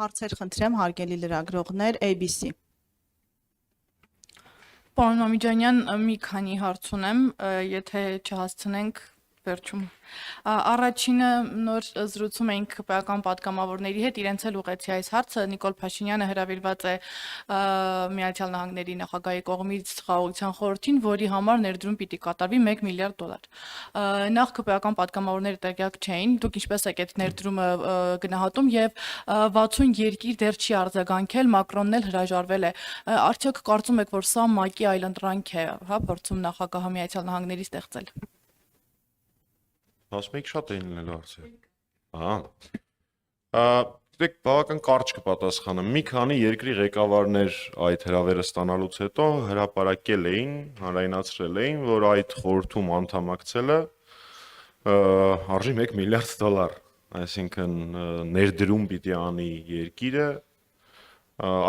Հարցեր խնդրեմ հարգելի լրագրողներ ABC։ Պարոն Ամիջանյան, մի քանի հարց ունեմ, եթե չհասցնենք վերջում։ Առաջինը նոր զրուցում էինք ԿՊ-ական պատգամավորների հետ, իրենց էլ ուղեցի այս հարցը, Նիկոլ Փաշինյանը հրավիրված է Միացյալ Նահանգների նախագահի կողմից Խաղաղության խորհրդին, որի համար ներդրում պիտի կատարվի $1 միլիարդ։ Նախ ԿՊ-ական պատգամավորները տեղյակ չէին, դուք ինչպես եք այդ ներդրումը գնահատում եւ 60 երկիր դեռ չի արձագանքել, Մակրոնն էլ հրաժարվել է։ Արդյոք կարծում եք, որ սա ՄԱԿ-ի այլընտրանք է, հա, փորձում նախագահը Միացյալ Նահանգների ստեղծել։ Ասում եք շատ էին լինելու հարցեր։ Դեք բավական կարճ կպատասխանեմ։ Մի քանի երկրի ղեկավարներ այդ հրավերը ստանալուց հետո հրապարակել էին, հանրայնացրել էին, որ այդ խորհրդում անդամակցելը արժի $1 միլիարդ, այսինքն ներդրում պիտի անի երկիրը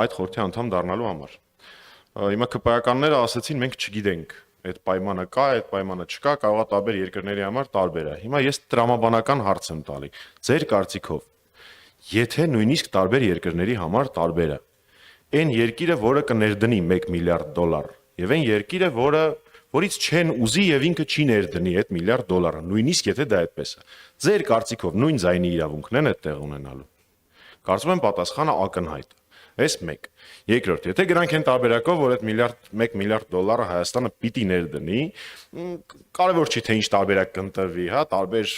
այդ խորհրդի անդամ դառնալու համար։ Հիմա ԿՊ-ականները ասացին մենք չգիտենք այդ պայմանը կա, այդ պայմանը չկա, կարող է տարբեր երկրների համար տարբեր է։ Հիմա ես տրամաբանական հարց եմ տալի։ Ձեր կարծիքով, եթե նույնիսկ տարբեր երկրների համար տարբեր է, այն երկիրը, որը կներդնի $1 միլիարդ, եւ այն երկիրը, որից չեն ուզի եւ ինքը չի ներդնի այդ $1 միլիարդ, նույնիսկ եթե դա այդպես է։ Ձեր կարծիքով նույն ձայնի իրավունքն են այդտեղ ունենալու։ Կարծում եմ պատասխանը ակնհայտ է։ Այս մեկ։ Երկրորդ, եթե գրանք են տարբերակով, որ այդ $1 միլիարդ Հայաստանը պիտի ներդնի, կարևոր չի թե ինչ տարբերակ կընտրվի, հա, տարբեր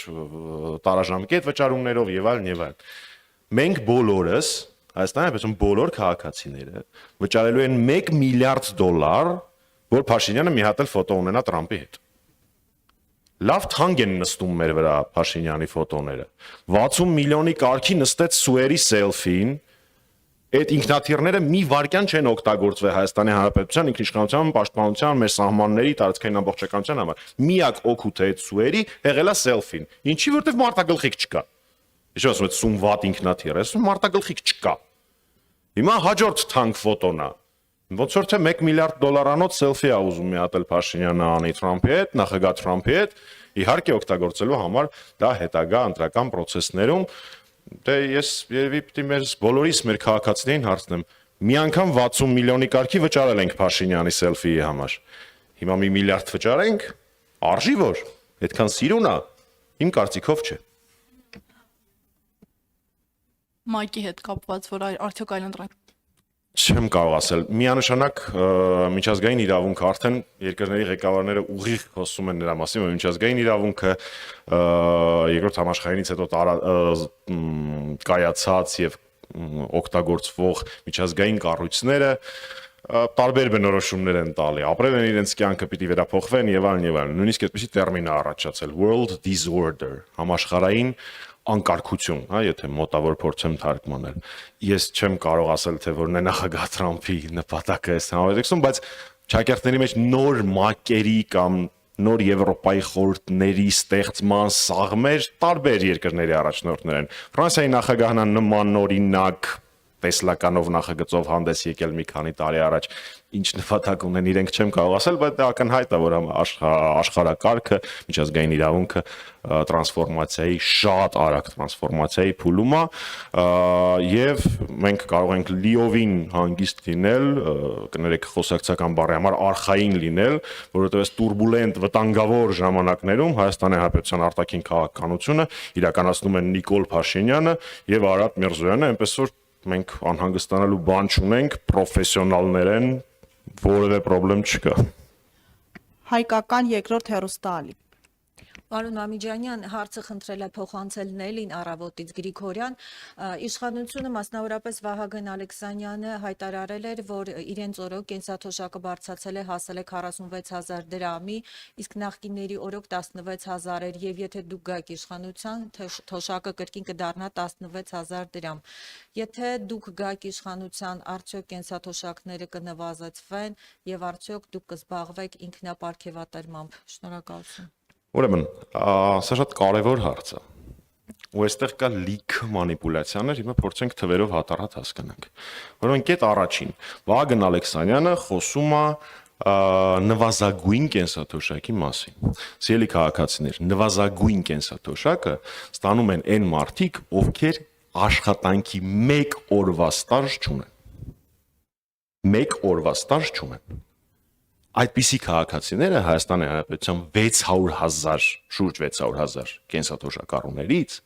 տարաժամկետ վճարումներով եւ այլն եւ այլն։ Մենք բոլորս, Հայաստանի այդպես բոլոր քաղաքացիները վճարելու են $1 միլիարդ, որ Փաշինյանը մի հատ էլ ֆոտո ունենա Տրամպի հետ։ Լավ թանկ են նստում մեր վրա Փաշինյանի ֆոտոները։ 60 միլիոնի կարգի նստեց սուերի սելֆին։ Այդ ինքնաթիռները մի վայրկյան չեն օգտագործվել Հայաստանի Հանրապետության ինքնիշխանության պաշտպանության մեր սահմանների տարածքային ամբողջականության համար։ Միակ օգուտը այդ սուերի եղել է սելֆին։ Ինչի որտեվ մարտագլխիկ չկա։ Ինչ ասում եք սում վատ ինքնաթիռ, ասում մարտագլխիկ չկա։ Հիմա հաջորդ թանկ ֆոտոն է։ Ոնց որ թե $1 միլիարդ սելֆի է ուզում մի հատ էլ Փաշինյանը անի Թրամփի հետ, նախագահ Թրամփի հետ, իհարկե օգտագործելու համար դա հետագա ընտրական process-ներում Դե ես երևի պիտի մեր բոլորիս մեր քաղաքացիներին հարցնեմ։ Մի անգամ 60 միլիոնի կարգի վճարել ենք Փաշինյանի սելֆիի համար։ Հիմա $1 միլիարդ վճարենք, արժի որ, այդքան սիրուն է, իմ կարծիքով չէ։ ՄԱԿ-ի հետ կապված, որ արդյոք այլընտրանք Չեմ կարող ասել։ Միանշանակ միջազգային իրավունքը արդեն երկրների ղեկավարները ուղիղ խոսում են նրա մասին, որ միջազգային իրավունքը երկրորդ համաշխարհայինից հետո կայացած եւ օգտագործվող միջազգային կառույցները տարբեր բնորոշումներ են տալի։ Ապրել են իրենց կյանքը պիտի վերափոխվեն եւ այլն եւ այլն։ Նույնիսկ այդպեսի տերմին է առաջացել world disorder, համաշխարհային անկարգություն, հա, եթե մոտավոր փորձեմ թարգմանել։ Ես չեմ կարող ասել, թե որն է նախագահ Թրամփի նպատակը այս համատեքստում, բայց ճակերտների մեջ նոր մակերի կամ նոր Եվրոպայի խորհուրդների ստեղծման սաղմեր տարբեր երկրների առաջնորդներ են։ Ֆրանսիայի նախագահն նման օրինակ տեսլականով նախագծով հանդես եկել մի քանի տարի առաջ, ինչ նպատակ ունեն իրենք չեմ կարող ասել, բայց դա ակնհայտ է, որ աշխարհակարգը, միջազգային իրավունքը տրանսֆորմացիայի շատ արագ տրանսֆորմացիայի փուլում է եւ մենք կարող ենք լիովին հանգիստ լինել, կներեք խոսակցական բառի համար արխային լինել, որովհետեւ այս տուրբուլենտ վտանգավոր ժամանակներում Հայաստանի Հանրապետության արտաքին քաղաքականությունը իրականացնում են Նիկոլ Փաշինյանը եւ Արադ Միրզոյանը, այնպես որ մենք անհանգստանալու բան չունենք, պրոֆեսիոնալներ են, որևէ խնդրեմ չկա։ Հայկական երկրորդ հեռուստաալի։ Պարոն Ամիջանյան, հարցը խնդրել է փոխանցել Նելին Առավոտից Գրիգորյան, իշխանությունը մասնավորապես Վահագն Ալեքսանյանը հայտարարել էր, որ իրենց օրոք կենսաթոշակը բարձրացել է հասել է 46,000 դրամի, իսկ նախկինների օրոք 16,000 էր եւ եթե դուք գաք իշխանության, թոշակը կրկին կդառնա 16,000 դրամ։ Եթե դուք գաք իշխանության, արդյոք կենսաթոշակները կնվազեցվեն եւ արդյոք դուք կզբաղվեք ինքնապարգևատրմամբ։ Շնորհակալություն։ Ուրեմն, սա շատ կարևոր հարց է։ Ու այստեղ կա լիք մանիպուլյացիաներ, հիմա փորձենք թվերով հատարած հասկանանք։ Որոնք այդ առաջին, Վահագն Ալեքսանյանը խոսում է նվազագույն կենսաթոշակի մասին։ Սիրելի քաղաքացիներ, նվազագույն կենսաթոշակը ստանում են այն մարդիկ, ովքեր աշխատանքի 1 օրվա ստաժ չունեն։ 1 օրվա ստաժ չունեն։ Այդպիսի քաղաքացիները Հայաստանի Հանրապետության 600,000, շուրջ 600,000 կենսաթոշակառուներից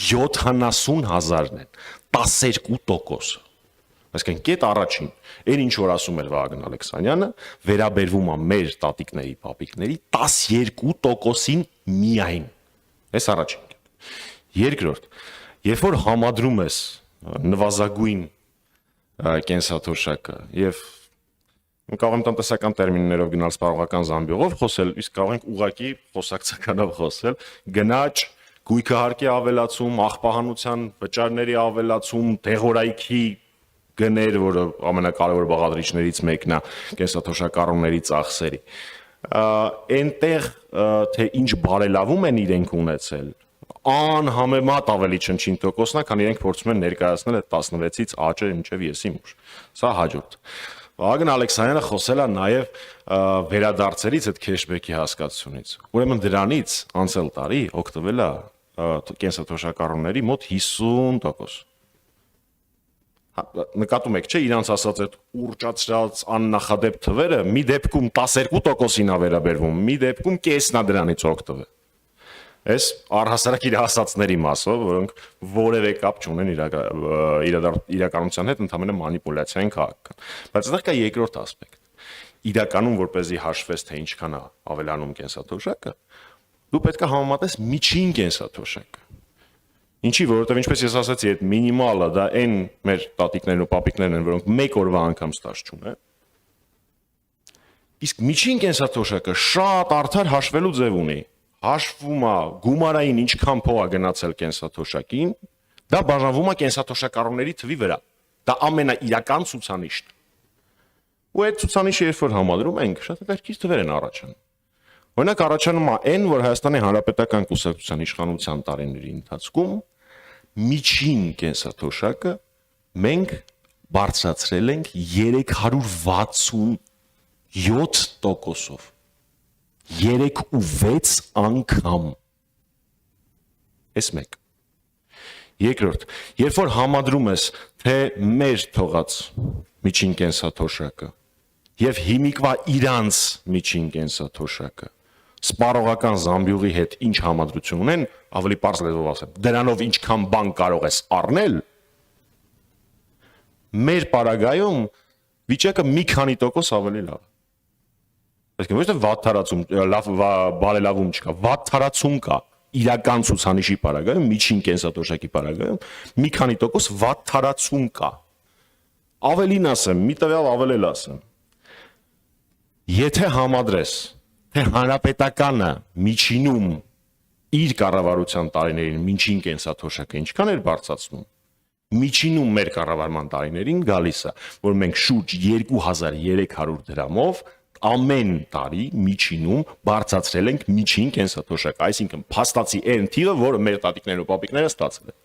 70,000-ն են, 12%։ Այսինքն կետ առաջին, այն ինչ որ ասում էր Վահագն Ալեքսանյանը, վերաբերվում է մեր տատիկների, պապիկների 12%-ին միայն։ Այս առաջին կետ։ Երկրորդ, երբ որ համադրում ես նվազագույն կենսաթոշակը եւ կարող եմ տնտեսական տերմիններով գնալ սպառողական զամբյուղով խոսել, իսկ կարող ենք ուղղակի խոսակցականով խոսել, գնաճ, գույքահարկի ավելացում, աղբահանության վճարների ավելացում, դեղորայքի գներ, որը ամենակարևոր բաղադրիչներից մեկն է կենսաթոշակառուների ծախսերի։ Այնտեղ թե ինչ բարելավում են իրենք ունեցել, անհամեմատ ավելի չնչին տոկոսն է, քան իրենք փորձում են ներկայացնել այդ 16-ից աճը մինչև եսի մուշ։ Սա հաջորդ։ Վահագն Ալեքսանյանը խոսել է նաև վերադարձերից այդ քեշբեքի հասկացությունից։ Ուրեմն դրանից անցյալ տարի օգտվել է կենսաթոշակառուների մոտ 50%։ Նկատում եք, չէ, իրանց ասած այդ ուռճացրած աննախադեպ թվերը մի դեպքում 12%-ին է վերաբերվում, մի դեպքում կեսն է դրանից օգտվել։ Այս առհասարակ իր ասածների մասով, որոնք որևէ կապ չունեն իրականության հետ, ընդհանրապես մանիպուլյացիա են քաղաքական։ Բայց այդտեղ կա երկրորդ ասպեկտ։ Իրականում, որպեսզի հաշվես, թե ինչքան է ավելանում կենսաթոշակը, դու պետք է համեմատես միջին կենսաթոշակը։ Ինչի, որովհետև ինչպես ես ասացի, այդ մինիմալը դա այն մեր տատիկներն ու պապիկներն են, որոնք 1 օրվա անգամ ստաժ չունեն։ Իսկ միջին կենսաթոշակը շատ արդար հաշվելու ձև ունի։ Հաշվում է գումարային ինչքան փող է գնացել կենսաթոշակին, դա բաժանվում է կենսաթոշակառուների թվի վրա։ Դա ամենաիրական ցուցանիշն է։ Ու այդ ցուցանիշը երբ որ համադրում ենք, շատ հետաքրքիր թվեր են առաջանում։ Օրինակ առաջանում է այն, որ Հայաստանի Հանրապետական կուսակցության իշխանության տարիների ընթացքում միջին կենսաթոշակը մենք բարձրացրել ենք 367%-ով։ 3.6 անգամ։ Այս մեկ։ Երկրորդ, երբ որ համադրում ես թե մեր թողած միջին կենսաթոշակը եւ հիմիկվա իրանց միջին կենսաթոշակը սպառողական զամբյուղի հետ ինչ համադրություն ունեն, ավելի պարզ լեզվով ասեմ, դրանով ինչքան բան կարող ես առնել, մեր պարագայում վիճակը մի քանի տոկոս ավելի լավ է։ Այսինքն ոչ թե վատթարացում, լավ բարելավում չկա, վատթարացում կա իրական ցուցանիշի պարագայում, միջին կենսաթոշակի պարագայում մի քանի տոկոս վատթարացում կա։ Ավելին ասեմ, մի տվյալ ավել ասեմ։ Եթե համադրես, թե հանրապետականը միջինում իր կառավարության տարիներին միջին կենսաթոշակը ինչքան էր բարձրացնում, միջինում մեր կառավարման տարիներին գալիս է, որ մենք շուրջ 2300 դրամով ամեն տարի միջինում բարձրացրել ենք միջին կենսաթոշակը, այսինքն փաստացի այն թիվը, որը մեր տատիկներն ու պապիկները ստացել են։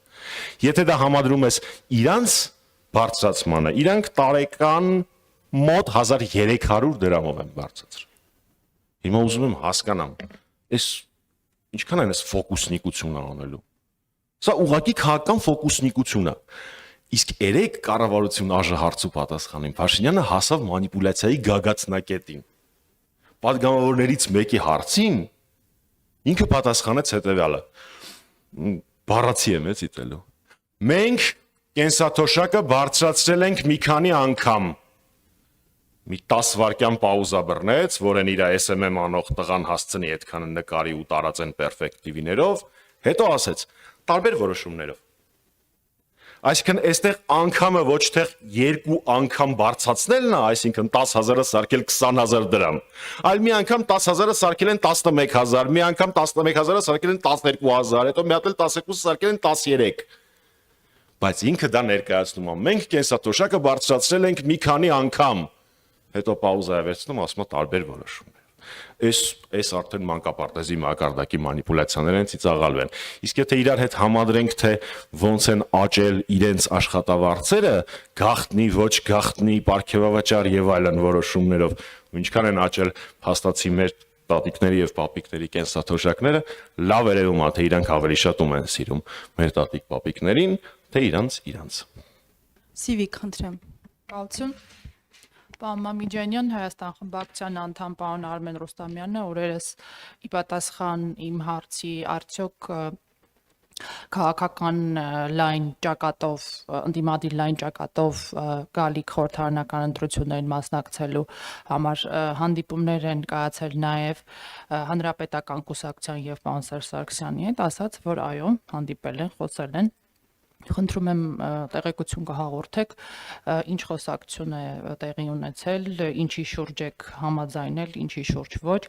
Եթե դա համադրում ես իրանց բարձրացմանը, իրանք տարեկան մոտ 1300 դրամով են բարձրացրել։ Հիմա ուզում եմ հասկանամ, այս ինչքան են այս ֆոկուսնիկությունը անելու։ Սա ուղղակի քաղաքական ֆոկուսնիկություն է։ Իսկ երեք կառավարություն արժեհարցու պատասխանին Փաշինյանը հասավ մանիպուլյացիայի գագաթնակետին։ Պատգամավորներից մեկի հարցին ինքը պատասխանեց հետևյալը. բառացի եմ էցիտելու։ Մենք կենսաթոշակը բարձրացրել ենք մի քանի անգամ։ Մի 10 վայրկյան պաուզա բռնեց, որն իր SMM անող տղան հասցնի այդքանը նկարի ու տարածեն պերֆեկտիվիներով, հետո ասեց տարբեր որոշումներով։ Այսինքն այստեղ անգամը ոչ թե 2 անգամ բարձրացնելն է, այսինքն 10000-ը սարքել 20000 դրամ, այլ մի անգամ 10000-ը սարքել են 11000, մի անգամ 11000-ը սարքել են 12000, հետո մի հատ էլ 12-ը սարքել են 13։ Բայց ինքը դա ներկայացնում է։ Մենք կենսաթոշակը բարձրացրել ենք մի քանի անգամ։ Հետո պաուզա է վերցնում, ասում է տարբեր որոշումներ։ Այս արդեն մանկապարտեզի մակարդակի մանիպուլյացիաներ են, ծիծաղալու են։ Իսկ եթե իրար հետ համադրենք, թե ոնց են աճել իրենց աշխատավարձերը, գաղտնի, ոչ գաղտնի, պարգևավճար եւ այլն որոշումներով, ինչքան են աճել հաստատի մեր տատիկների եւ պապիկների կենսաթոշակները լավ երևում է, թե իրանք ավելի շատ ում են սիրում մեր տատիկ պապիկներին, թե իրանց։ Սիվիկ, խնդրեմ։ Բալցուն Պարոն Մամիջանյան, Հայաստան խմբակցության անդամ պարոն Արմեն Ռուստամյանը օրերս ի պատասխան իմ հարցի արդյոք քաղաքական լայն ճակատով, ընդդիմադիր լայն ճակատով գալիք խորհրդարանական ընտրություններին մասնակցելու համար հանդիպումներ են կայացել նաև Հանրապետական կուսակցության եւ պարոն Սերժ Սարգսյանի հետ, ասաց, որ այո, հանդիպել են, խոսել են։ Խնդրում եմ տեղեկություն կհաղորդեք, ինչ խոսակցություն է տեղի ունեցել, ինչի շուրջ եք համաձայնել, ինչի շուրջ ոչ,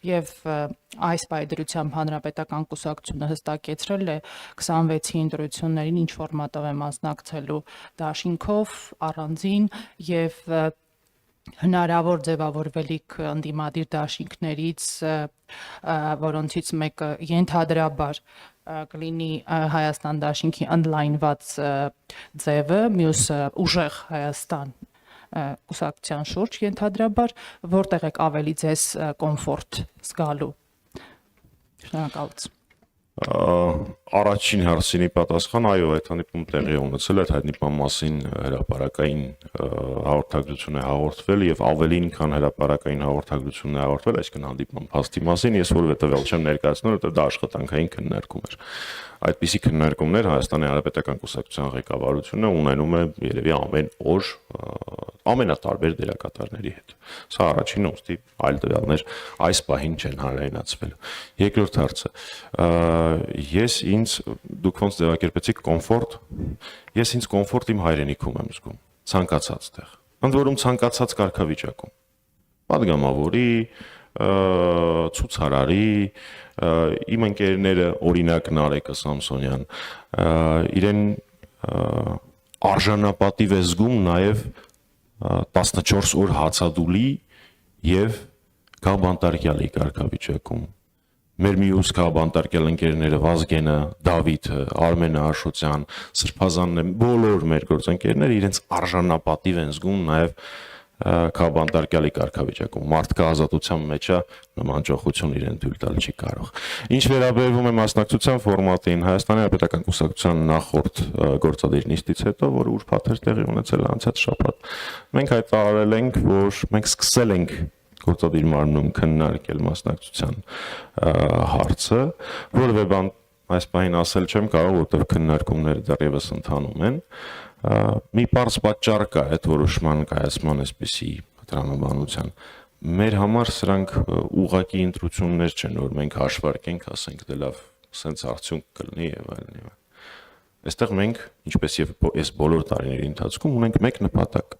եւ այս պայդրությամբ Հանրապետական կուսակցությունը հստակեցրել է 26-ի ընտրություններին ինչ ֆորմատով է մասնակցելու դաշինքով, առանձին եւ հնարավոր ձևավորվելիք ընդդիմադիր դաշինքներից, որոնցից մեկը ենթադրաբար կլինի Հայաստան դաշինքի ընդլայնված ձևը, մյուսը ուժեղ Հայաստան կուսակցության շուրջ ենթադրաբար, որտեղ եք ավելի ձեզ կոմֆորտ զգալու։ Շնորհակալություն։ Առաջին հարցինի պատասխան, այո, այդ հանդիպում տեղի ունեցել, այդ հանդիպման մասին հրապարակային հաղորդագրություն է հաղորդվել եւ ավելին, քան հրապարակային հաղորդագրությունն է հաղորդվել, այսինքն հանդիպման փաստի մասին, ես որևէ տվյալ չեմ ներկայացնում, որովհետեւ դա աշխատանքային քննարկում էր։ Այդպիսի քննարկումներ Հայաստանի Հանրապետական կուսակցության ղեկավարությունը ունենում է երևի ամեն օր ամենատարբեր դերակատարների հետ։ Սա առաջինը, ուստի այլ տվյալներ այս պահին չեն հանրայնացվել։ Երկրորդ հարցը, դուք ոնց ձևակերպեցիք կոմֆորտ, ես ինձ կոմֆորտ իմ հայրենիքում եմ զգում, ցանկացած տեղ, ընդ որում ցանկացած կարգավիճակում, падգամավորի, ցուցարարի, իմ ընկերները օրինակ Նարեկը Սամսոնյան, իրեն արժանապատիվ է զգում նաև 14 օր հացադուլի եւ Գաբանտարկյալի կարգավիճակում։ Մեր մյուս քաղաքաբանտարկյալ ընկերները Վազգենը, Դավիթը, Արմենը Աշոտյան, Սրբազանն են, բոլոր մեր գործընկերները իրենց արժանապատիվ են զգում նաև քաղաքաբանտարկյալի կարգավիճակում։ Մարդկա ազատության մեջ է նման ճոխություն իրեն թույլ տալ չի կարող։ Ինչ վերաբերվում է մասնակցության ֆորմատին, Հայաստանի Հանրապետական կուսակցության նախորդ գործադիր նիստից հետո, որը ուրբաթ էր տեղի ունեցել անցած շաբաթ, մենք հայտարարել ենք, որ մենք սկսել ենք գործադիր մարմնում քննարկել մասնակցության հարցը, որևէ բան այս պահին ասել չեմ կարող, որտեղ քննարկումները դեռևս ընթանում են։ Մի պարզ պատճառ կա այդ որոշման կայացման այսպիսի տրամաբանության։ Մեր համար սրանք ուղղակի ընտրություններ չեն, որ մենք հաշվարկենք, ասենք դե լավ, սենց արդյունք կլինի եւ այլն։ Այստեղ մենք, ինչպես եւ այս բոլոր տարիների ընթացքում, ունենք մեկ նպատակ՝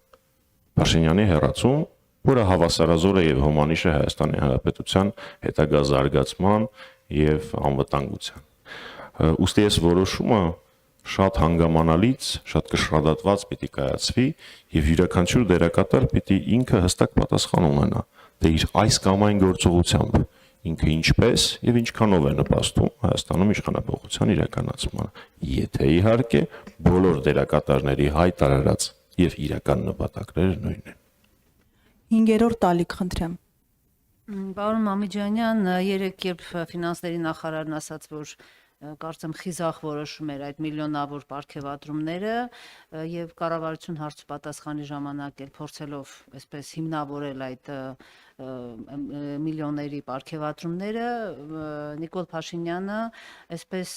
Փաշինյանի հեռացում, որը հավասարազոր է եւ հոմանիշ է Հայաստանի Հանրապետության հետագա զարգացման եւ անվտանգության։ Ուստի այս որոշումը շատ հանգամանալից, շատ կշռադատված պիտի կայացվի եւ յուրաքանչյուր դերակատար պիտի ինքը հստակ պատասխան ունենա, թե իր այս կամ այն գործողությամբ ինքը ինչպես եւ ինչքանով է նպաստում Հայաստանում իշխանապողության իրականացմանը, եթե իհարկե բոլոր դերակատարների հայտարարած եւ իրական նպատակները նույնն են։ 5-րդ տալիք, խնդրեմ։ Պարոն Մամիջանյան, երեք երբ ֆինանսների նախարարն ասաց, որ կարծեմ խիզախ որոշում էր այդ միլիոնավոր պարգևատրումները եւ կառավարություն հարց պատասխանի ժամանակ էլ փորձելով այսպես հիմնավորել այդ միլիոնների պարգևատրումները, Նիկոլ Փաշինյանը այսպես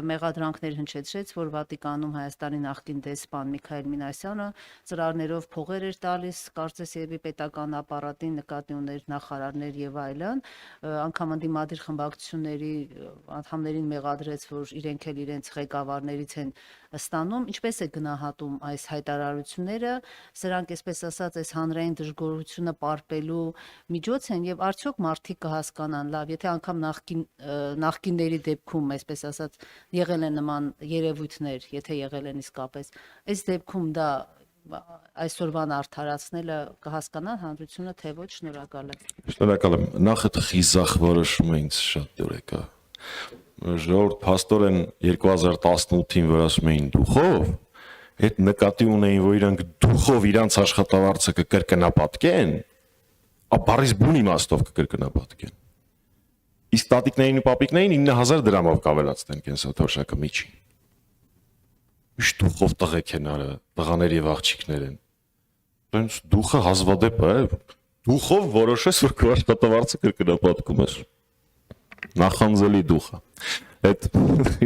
մեղադրանքներ հնչեցրեց, որ Վատիկանում Հայաստանի նախկին դեսպան Միքայել Մինասյանը ծրարներով փողեր էր տալիս, կարծես եւի պետական ապարատին նկատի ուներ նախարարներ եւ այլն, անգամ ընդդիմադիր խմբակցությունների անդամներին մեղադրեց, որ իրենք էլ իրենց ղեկավարներից են ստանում, ինչպես է գնահատում այս հայտարարությունները, սրանք այսպես ասած այս հանրային դժգոհությունը պարպելու միջոց են եւ արդյոք մարդիկ կհասկանան, լավ, եթե անգամ նախկինների դեպքում, այսպես ասած, եղել են նման երևույթներ, եթե եղել են իսկապես, այս դեպքում դա այսօրվան արդարացնելը կհասկանա հանրությունը, թե ոչ, շնորհակալ եմ։ Շնորհակալ եմ։ Նախ այդ խիզախ որոշումը ինձ շատ դուր եկա։ Ժողովուրդ փաստորեն 2018-ին որ ասում էին դուխով, այդ նկատի ունեին, որ իրանք դուխով իրանց աշխատավարձը կկրկնապատկեն, բառից բուն իմաստով կկրկնապատկեն։ Իսկ տատիկներին ու պապիկներին 9000 դրամով կավելացնեն կենսաթոշակը միջին։ Ինչ դուխով տղեկ են արը, տղաներ եւ աղջիկներ են։ Դրանց դուխը հազվադեպ է, դուխով որոշես որ քո աշխատավարձը կրկնապատկում ես։ Նախանձելի դուխը։ Այդ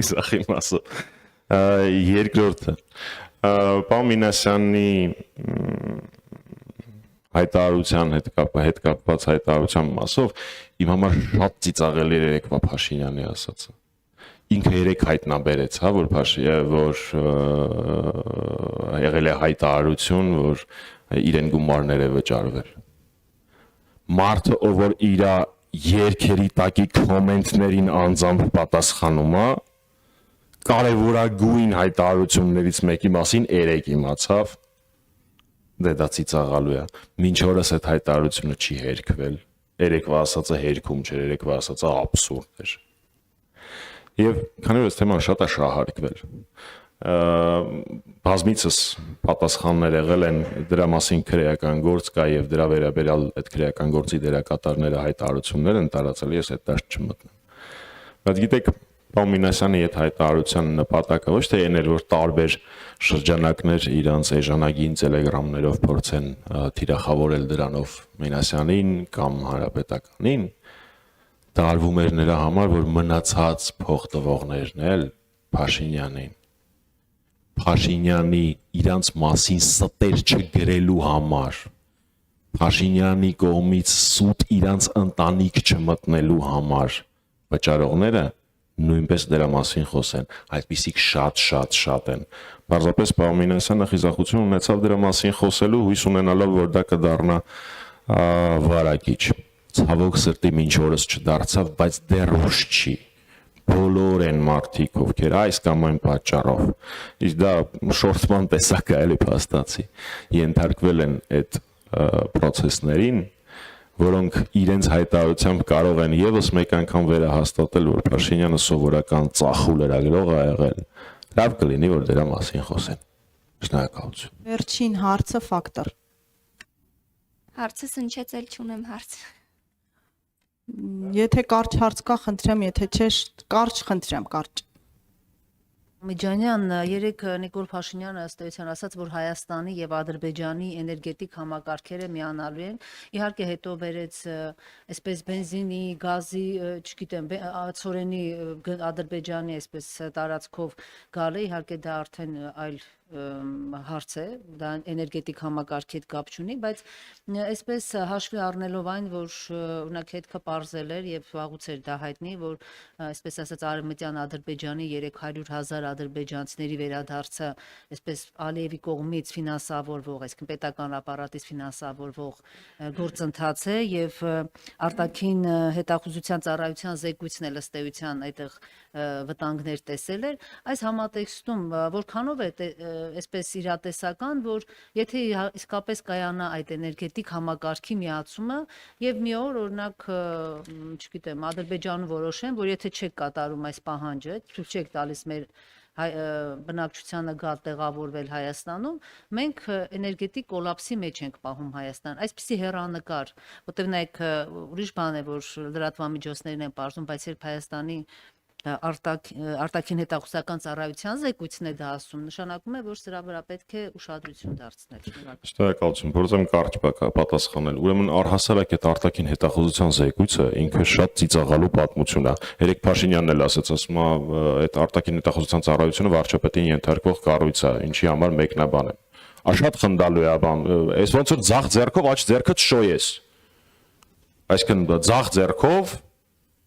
իսախի մասը։ Երկրորդը Պարոն Մինասյանի հայտարարության հետ կապված հայտարարության մասով իմ համար շատ ծիծաղելի էր երեկվա Փաշինյանի ասածը։ Ինքը երեք հայտնաբերեց, հա, որ եղել է հայտարարություն, որ իրեն գումարներ է վճարվել։ Մարդը, ով որ իր երկերի տակի կոմենտներին անձամբ պատասխանում է, կարևորագույն հայտարարություններից մեկի մասին երեք իմացավ, դե դա ծիծաղալու է։ Մինչ օրս այդ հայտարարությունը չի հերքվել։ Երեկվա ասածը հերքում չէր, երեկվա ասածը աբսուրդ էր։ Եվ քանի որ այս թեման շատ է շահարկվել, բազմիցս պատասխաններ եղել են դրա մասին քրեական գործ կա եւ դրա վերաբերյալ այդ քրեական գործի դերակատարները հայտարարություններ են տարածել, ես այդ դաշտ չմտնեմ։ Բայց գիտեք, Պարոն Մինասյանի այդ հայտարարության նպատակը ոչ թե այն էր, որ տարբեր շրջանակներ իրանց էժանագին տելեգրամներով փորձեն թիրախավորել դրանով Մինասյանին կամ հանրապետականին, դա արվում էր նրա համար, որ մնացած փոխտվողներն էլ Փաշինյանին Փաշինյանի իրանց մասին ստեր չգրելու համար, Փաշինյանի կողմից սուտ իրանց ընտանիք չմտնելու համար վճարողները նույնպես դրա մասին խոսեն, այդպիսիք շատ են։ Պարզապես Պարոն Մինասյանը խիզախություն ունեցավ դրա մասին խոսելու, հույս ունենալով, որ դա կդառնա վարակիչ։ Ցավոք սրտի մինչ օրս չդարձավ, բայց դեռ ուշ չի։ Բոլոր են մարդիկ, ովքեր այս կամ այն պատճառով, իսկ դա շորտման տեսակ է, էլի փաստացի, ենթարկվել են այդ process-ներին, որոնք իրենց հայտարարությամբ կարող են եւս մեկ անգամ վերահաստատել, որ Փաշինյանը սովորական ծախու լրագրող է եղել։ Լավ կլինի, որ դրա մասին խոսեն։ Շնորհակալություն։ Վերջին հարցը ֆակտոր։ Հարցս ընչեց էլ չունեմ հարց։ Եթե կարճ հարց կա, խնդրեմ, եթե չէ, կարճ խնդրեմ, կարճ։ Միջանյան երեք Նիկոլ Փաշինյանը ըստ էության ասաց, որ Հայաստանի եւ Ադրբեջանի էներգետիկ համակարգերը միանալու են։ Իհարկե հետո վերեց այսպես բենզինի, գազի, չգիտեմ, ցորենի Ադրբեջանի այսպես տարածքով գալը, իհարկե դա արդեն այլ հարց է, դա էներգետիկ համակարգի հետ կապ չունի, բայց այսպես հաշվի առնելով այն, որ օրինակ հետքը պարզել էր եւ վաղուց էր դա հայտնի, որ այսպես ասած Արևմտյան Ադրբեջանի 300,000 ադրբեջանցիների վերադարձը այսպես Ալիևի կողմից ֆինանսավորվող, այսինքն պետական ապարատից ֆինանսավորվող գործընթաց է եւ արտաքին հետախուզության ծառայության զեկույցն էլ ըստ էության այդտեղ վտանգներ տեսել էր, այս համատեքստում որքանով է այսպես իրատեսական, որ եթե իսկապես կայանա այդ էներգետիկ համակարգի միացումը եւ մի օր օրինակ, չգիտեմ, Ադրբեջանը որոշեն, որ եթե չեք կատարում այս պահանջը, ցույց չեք տալիս մեր բնակչությանը գալ տեղավորվել Հայաստանում, մենք էներգետիկ կոլապսի մեջ ենք պահում Հայաստան։ Այսպիսի հեռանկար, որտեղ նայեք ուրիշ բան է, որ լրատվամիջոցներն են պարզում, բայց երբ Հայաստանի արտաքին հետախուզական ծառայության զեկույցն է դա ասում, նշանակում է, որ սրա վրա պետք է ուշադրություն դարձնել։ Շնորհակալություն, փորձեմ կարճ պատասխանել։ Ուրեմն առհասարակ այդ արտաքին հետախուզության զեկույցը ինքը շատ ծիծաղալու պատմություն է։ Երեք Փաշինյանն էլ ասաց, ասում է, այդ արտաքին հետախուզության ծառայությունը վարչապետին ենթարկվող կառույց է, ինչի համար մեկնաբան է։ Շատ խնդալու է բան, այս ոնց որ ձախ ձեռքով աջ ձեռքը չշոյես։ Այսինքն ձախ ձեռքով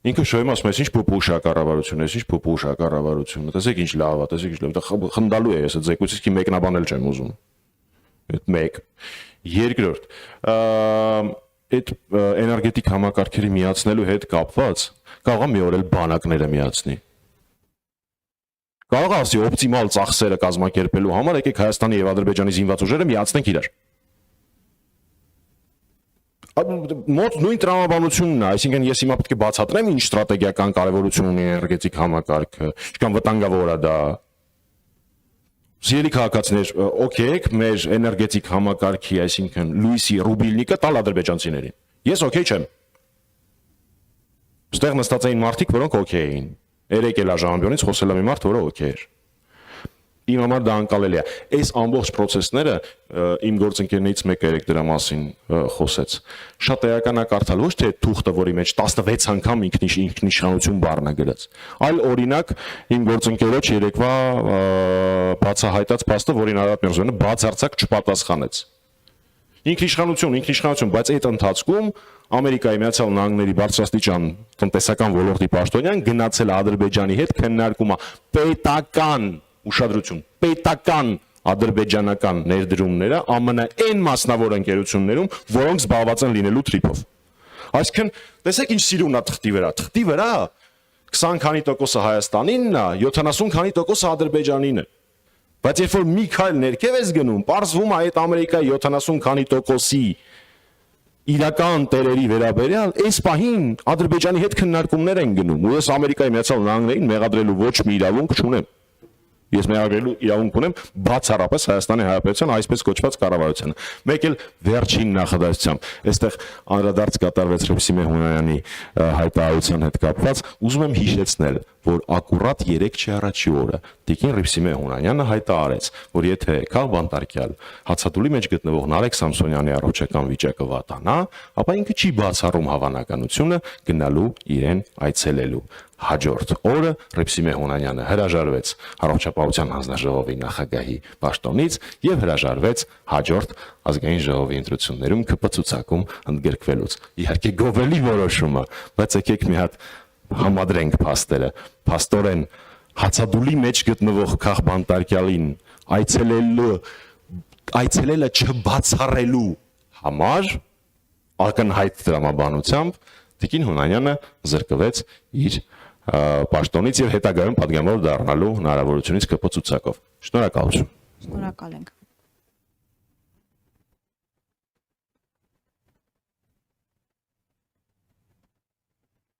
ինքը շոյում ասում է, ինչ փոփուշա կառավարություն է, ինչ փոփուշա կառավարությունը, տեսեք ինչ լավ է, տեսեք ինչ լավ, դա խնդալու է, ես այդ զեկույցից մեկնաբանել չեմ ուզում։ Այդ մեկ։ Երկրորդ, այդ էներգետիկ համակարգերի միացնելու հետ կապված կարող է մի օր էլ բանակները միացնի։ Կարող է ասի օպտիմալ ծախսերը կազմակերպելու համար եկեք Հայաստանի եւ Ադրբեջանի զինված ուժերը միացնենք իրար։ Մոտ նույն տրամաբանությունն է, այսինքն ես հիմա պետք է բացատրեմ ինչ ստրատեգիական կարևորություն ունի էներգետիկ համակարգը, ինչքան վտանգավոր է դա։ Սիրելի քաղաքացիներ, օքեյ, մեր էներգետիկ համակարգի, այսինքն լույսի ռուբիլնիկը տալ ադրբեջանցիներին։ Ես օքեյ չեմ։ Ստեղ նստած էին մարդիկ, որոնք օքեյ էին։ Երեք էլ ժամանից խոսել է մի մարդ, որը օքեյ էր։ Իմ համար դա անկալելի է։ Այս ամբողջ process-ները իմ գործընկերներից մեկը երեք դրա մասին խոսեց։ Շատ էական է կարդալ ոչ թե թուղթը, որի մեջ 16 անգամ ինքնիշխանություն բառն է գրած, այլ օրինակ իմ գործընկերոջ երեկվա բացահայտած փաստը, որին Արարատ Միրզոյանը բացարձակ չպատասխանեց։ Ինքնիշխանություն, բայց այդ ընթացքում Ամերիկայի Միացյալ Նահանգների բարձրաստիճան տնտեսական ոլորտի պաշտոնյան գնացել Ադրբեջանի հետ քննարկումը պետական ուշադրություն, պետական ադրբեջանական ներդրումները ԱՄՆ-ն մասնավոր ընկերություններում, որոնք զբաղված են լինելու թրիփով։ Այսինքն, տեսեք ինչ սիրուն է թղթի վրա 20 քանի տոկոսը Հայաստանինն է, 70 քանի տոկոսը Ադրբեջանին է։ Բայց երբ որ մի քայլ ներքև ես գնում, պարզվում է այդ Ամերիկայի 70 քանի տոկոսի իրական տերերի վերաբերյալ այս պահին Ադրբեջանի հետ քննարկումներ են գնում, ու ես Ամերիկայի Միացյալ Նահանգներին մեղադրելու ոչ մի իրավունք չունեմ։ Ես մեղադրելու իրավունք ունեմ բացառապես Հայաստանի Հանրապետության այսպես կոչված կառավարությանը։ Մեկ էլ վերջին նախադասությամբ, այստեղ անդրադարձ կատարվեց Հռիփսիմե Հունանյանի հայտարարության հետ կապված, ուզում եմ հիշեցնել, որ ակուրատ 3 չի առաջի օրը Տիկին Հռիփսիմե Հունանյանը հայտարարեց, որ եթե Քաղ Բանտարկյալ հացադուլի մեջ գտնվող Նարեկ Սամսոնյանի առողջական վիճակը վատանա, ապա ինքը չի բացառում հավանականությունը գնալու իրեն այցելելու։ Հաջորդ օրը Հռիփսիմե Հունանյանը հրաժարվեց Առողջապահության հանձնաժողովի նախագահի պաշտոնից եւ հրաժարվեց հաջորդ ազգային ժողովի ընտրություններում ԿՊ ցուցակում ընդգրկվելուց։ Իհարկե գովելի որոշումը, բայց եկեք մի հատ համադրենք փաստերը։ Փաստորեն հացադուլի մեջ գտնվող Քաղ Բանտարկյալին այցելելը չբացառելու համար ակնհայտ դրամաբանությամբ Տիկին Հունանյանը զրկվեց իր պաշտոնից եւ հետագայում պատգամավոր դառնալու հնարավորությունից ԿՊ ցուցակով։ Շնորհակալություն։ Շնորհակալ ենք։